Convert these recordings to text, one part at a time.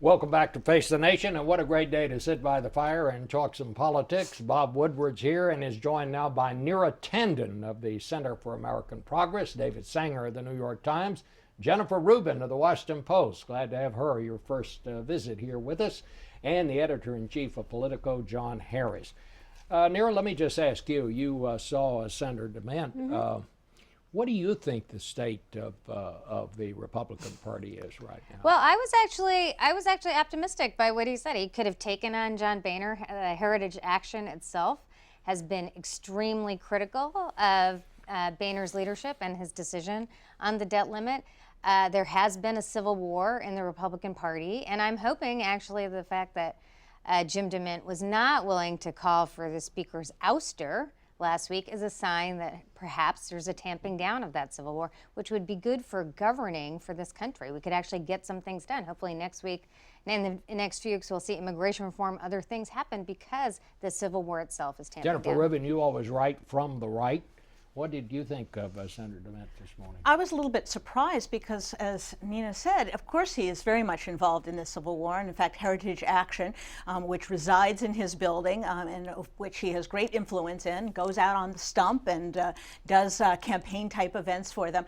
Welcome back to Face the Nation, and what a great day to sit by the fire and talk some politics. Bob Woodward's here and is joined now by Neera Tanden of the Center for American Progress, David Sanger of the New York Times, Jennifer Rubin of the Washington Post. Glad to have her, your first visit here with us, and the editor-in-chief of Politico, John Harris. Neera, let me just ask you, you saw Senator Tanden. What do you think the state of the Republican Party is right now? Well, I was actually optimistic by what he said. He could have taken on John Boehner. Heritage Action itself has been extremely critical of Boehner's leadership and his decision on the debt limit. There has been a civil war in the Republican Party, and I'm hoping actually the fact that Jim DeMint was not willing to call for the Speaker's ouster last week is a sign that perhaps there's a tamping down of that civil war, which would be good for governing for this country. We could actually get some things done. Hopefully next week, and in the next few weeks, we'll see immigration reform, other things happen because the civil war itself is tamping down. Jennifer Rubin, you always write from the right. What did you think of Senator DeMint this morning? I was a little bit surprised because, as Nina said, of course he is very much involved in the Civil War, and in fact Heritage Action, which resides in his building and of which he has great influence in, goes out on the stump and does campaign type events for them,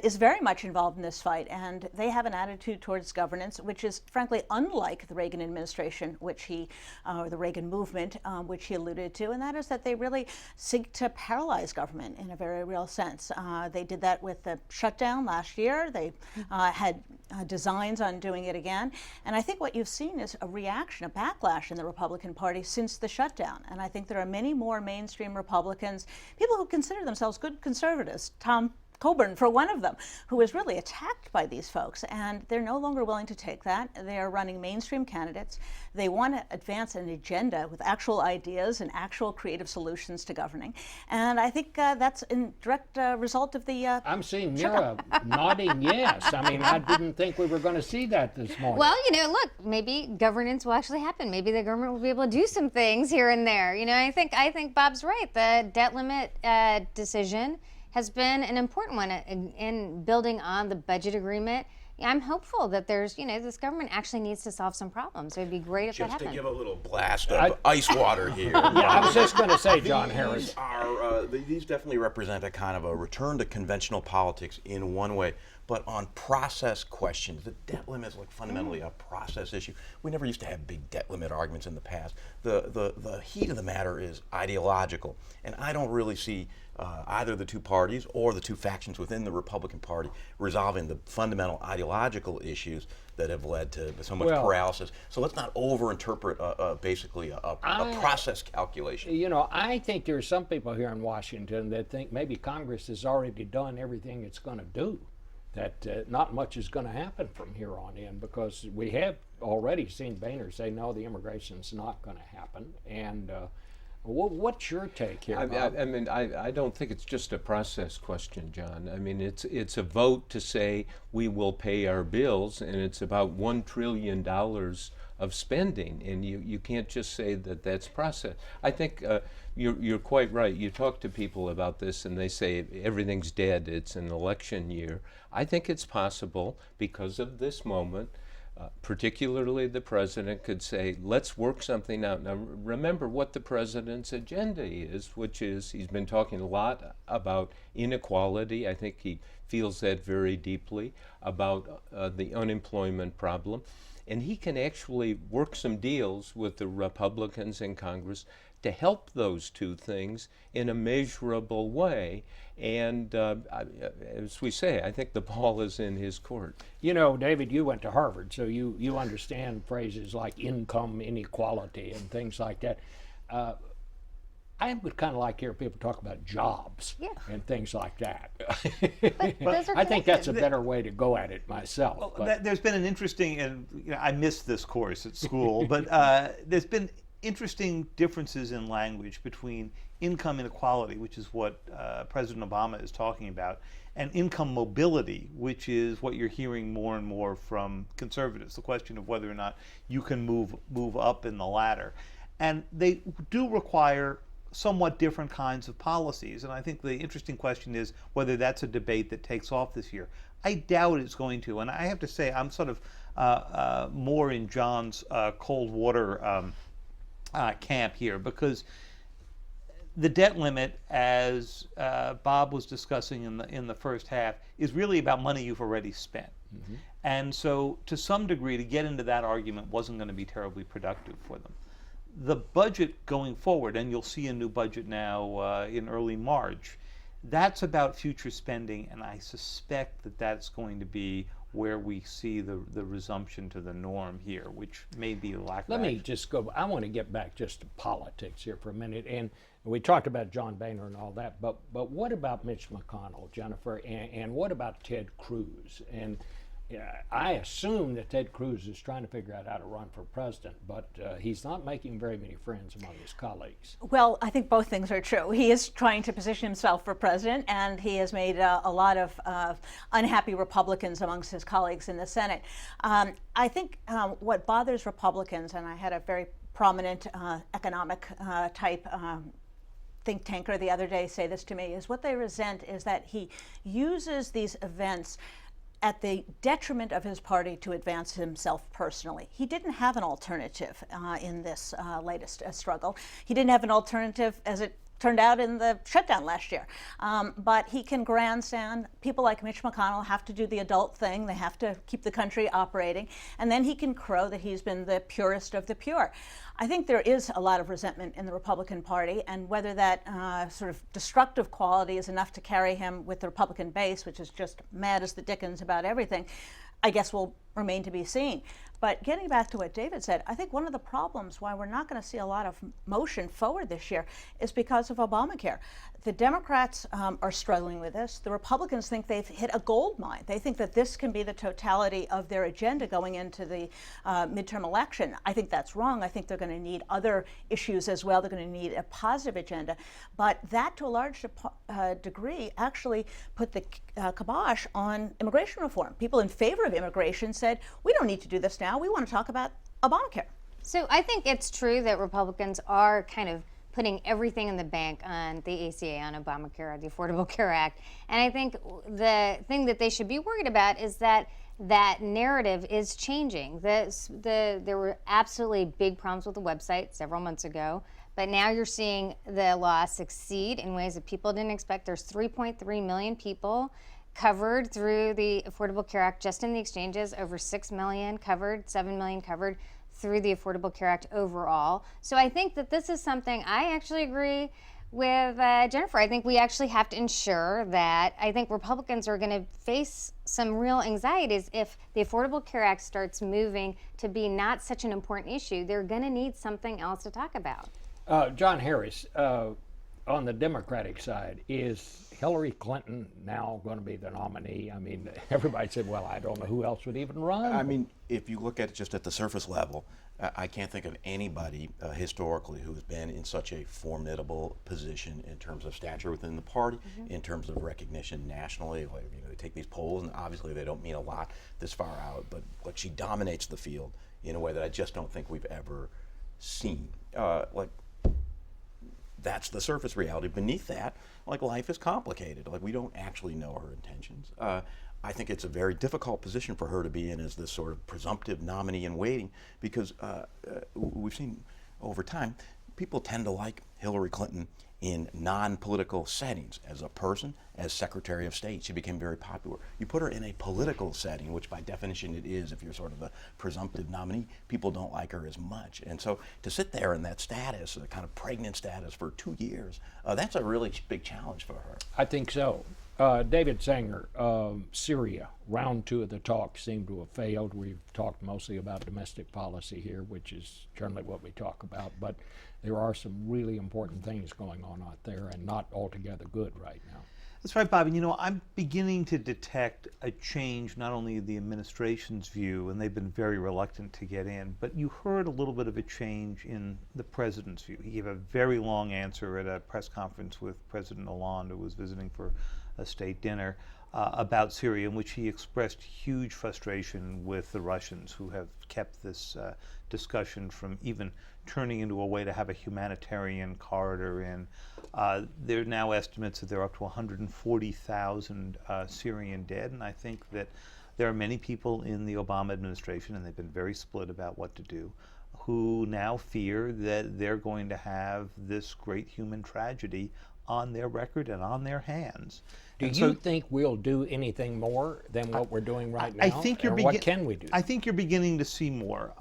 is very much involved in this fight. And they have an attitude towards governance which is frankly unlike the Reagan administration, which or the Reagan movement, which he alluded to, and that is that they really seek to paralyze government in a very real sense. They did that with the shutdown last year. They had designs on doing it again. And I think what you've seen is a reaction, a backlash in the Republican Party since the shutdown. And I think there are many more mainstream Republicans, people who consider themselves good conservatives, Tom Coburn, for one of them, who was really attacked by these folks, and they're no longer willing to take that. They are running mainstream candidates. They want to advance an agenda with actual ideas and actual creative solutions to governing, and I think that's in direct result of the I'm seeing Neera nodding yes. I mean, I didn't think we were going to see that this morning. Well, look, maybe governance will actually happen. Maybe the government will be able to do some things here and there. I think Bob's right. The debt limit decision has been an important one in building on the budget agreement. I'm hopeful that this government actually needs to solve some problems. It would be great if that happened. Just to give a little blast of ice water here. Yeah, I was just going to say, John Harris. These definitely represent a kind of a return to conventional politics in one way. But on process questions, the debt limit is fundamentally a process issue. We never used to have big debt limit arguments in the past. The heat of the matter is ideological, and I don't really see either the two parties or the two factions within the Republican Party resolving the fundamental ideological issues that have led to so much paralysis. So let's not overinterpret basically a process calculation. I think there's some people here in Washington that think maybe Congress has already done everything it's going to do, that not much is going to happen from here on in, because we have already seen Boehner say, no, the immigration's not going to happen. And what's your take here, Bob? I don't think it's just a process question, John. I mean, it's a vote to say we will pay our bills, and it's about $1 trillion of spending, and you can't just say that that's process. I think you're quite right. You talk to people about this, and they say everything's dead. It's an election year. I think it's possible because of this moment. Particularly the president could say, let's work something out. Now, remember what the president's agenda is, which is he's been talking a lot about inequality. I think he feels that very deeply, about the unemployment problem. And he can actually work some deals with the Republicans in Congress to help those two things in a measurable way. And as we say, I think the ball is in his court. David, you went to Harvard, so you understand phrases like income inequality and things like that. I would kind of like to hear people talk about jobs and things like that. But I think that's a better way to go at it myself. Well, there's been an interesting, and I missed this course at school, but there's been interesting differences in language between income inequality, which is what President Obama is talking about, and income mobility, which is what you're hearing more and more from conservatives, the question of whether or not you can move up in the ladder. And they do require somewhat different kinds of policies, and I think the interesting question is whether that's a debate that takes off this year. I doubt it's going to, and I have to say I'm sort of more in John's cold water camp here, because the debt limit, as Bob was discussing in the first half, is really about money you've already spent. Mm-hmm. And so, to some degree, to get into that argument wasn't going to be terribly productive for them. The budget going forward, and you'll see a new budget now in early March, that's about future spending, and I suspect that that's going to be where we see the resumption to the norm here, which may be a lack of Let me action. just go, I want to get back just to politics here for a minute. And we talked about John Boehner and all that, but what about Mitch McConnell, Jennifer, and what about Ted Cruz? And I assume that Ted Cruz is trying to figure out how to run for president, but he's not making very many friends among his colleagues. Well, I think both things are true. He is trying to position himself for president, and he has made a lot of unhappy Republicans amongst his colleagues in the Senate. I think what bothers Republicans, and I had a very prominent economic type think tanker the other day say this to me, is what they resent is that he uses these events at the detriment of his party to advance himself personally. He didn't have an alternative in this latest struggle. He didn't have an alternative, as it turned out, in the shutdown last year. But he can grandstand. People like Mitch McConnell have to do the adult thing. They have to keep the country operating. And then he can crow that he's been the purest of the pure. I think there is a lot of resentment in the Republican Party, and whether that sort of destructive quality is enough to carry him with the Republican base, which is just mad as the dickens about everything, I guess will remain to be seen. But getting back to what David said, I think one of the problems why we're not going to see a lot of motion forward this year is because of Obamacare. The Democrats are struggling with this. The Republicans think they've hit a gold mine. They think that this can be the totality of their agenda going into the midterm election. I think that's wrong. I think they're going to need other issues as well. They're going to need a positive agenda. But that, to a large degree, actually put the kibosh on immigration reform. People in favor of immigration said, we don't need to do this now. We want to talk about Obamacare. So I think it's true that Republicans are kind of putting everything in the bank on the ACA, on Obamacare, the Affordable Care Act. And I think the thing that they should be worried about is that that narrative is changing. There were absolutely big problems with the website several months ago, but now you're seeing the law succeed in ways that people didn't expect. There's 3.3 million people covered through the Affordable Care Act just in the exchanges, over 6 million covered, 7 million covered through the Affordable Care Act overall. So I think that this is something I actually agree with Jennifer. I think we actually have to ensure that I think Republicans are going to face some real anxieties if the Affordable Care Act starts moving to be not such an important issue. They're going to need something else to talk about. John Harris, on the Democratic side, is Hillary Clinton now going to be the nominee? I mean, everybody said, well, I don't know who else would even run. I mean, if you look at it just at the surface level, I can't think of anybody historically who's been in such a formidable position in terms of stature within the party, in terms of recognition nationally. Like, you know, they take these polls, and obviously they don't mean a lot this far out, but like, she dominates the field in a way that I just don't think we've ever seen. That's the surface reality. Beneath that, like, life is complicated. Like, we don't actually know her intentions. I think it's a very difficult position for her to be in as this sort of presumptive nominee in waiting, because we've seen over time, people tend to like Hillary Clinton in non-political settings. As a person, as Secretary of State, she became very popular. You put her in a political setting, which by definition it is if you're sort of a presumptive nominee, people don't like her as much. And so to sit there in that status, a kind of pregnant status for 2 years, that's a really big challenge for her. I think so. David Sanger, Syria, round 2 of the talks seem to have failed. We've talked mostly about domestic policy here, which is generally what we talk about, but there are some really important things going on out there and not altogether good right now. That's right, Bob. And, you know, I'm beginning to detect a change, not only in the administration's view, and they've been very reluctant to get in, but you heard a little bit of a change in the president's view. He gave a very long answer at a press conference with President Hollande, who was visiting for a state dinner, about Syria, in which he expressed huge frustration with the Russians, who have kept this discussion from even turning into a way to have a humanitarian corridor in. There are now estimates that there are up to 140,000 Syrian dead, and I think that There are many people in the Obama administration, and they've been very split about what to do, who now fear that they're going to have this great human tragedy on their record and on their hands. Do And you so think we'll do anything more than what we're doing right now? I think you're or what can we do? I think you're beginning to see more,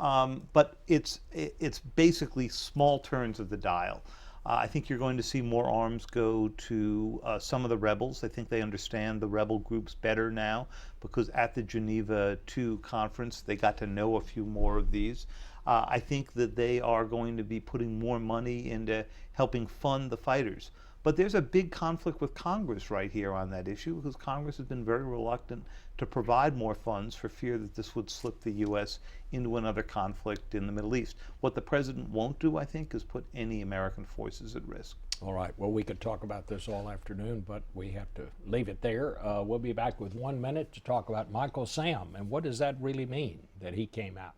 but it's basically small turns of the dial. I think you're going to see more arms go to some of the rebels. I think they understand the rebel groups better now because at the Geneva II conference, they got to know a few more of these. I think that they are going to be putting more money into helping fund the fighters. But there's a big conflict with Congress right here on that issue because Congress has been very reluctant to provide more funds for fear that this would slip the U.S. into another conflict in the Middle East. What the president won't do, I think, is put any American forces at risk. All right. Well, we could talk about this all afternoon, but we have to leave it there. We'll be back with 1 minute to talk about Michael Sam and what does that really mean that he came out.